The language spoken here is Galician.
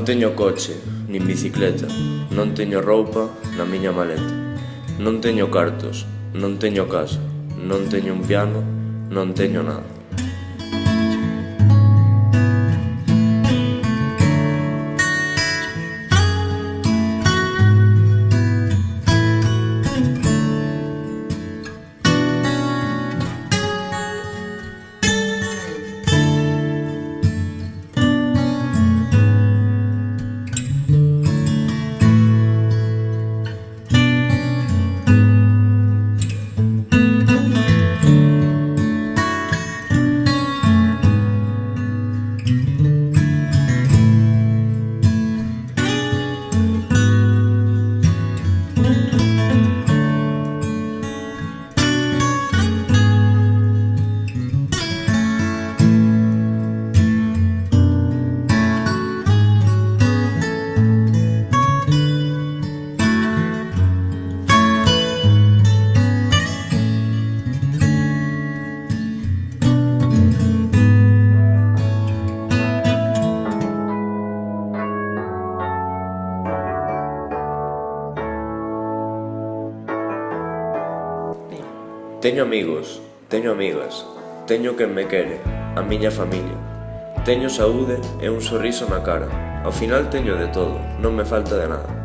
Non teño coche, nin bicicleta, non teño roupa na miña maleta. Non teño cartos, non teño casa, non teño un piano, non teño nada. Teño amigos, teño amigas, teño quen me quere, a miña familia. Teño saúde e un sorriso na cara, ao final teño de todo, non me falta de nada.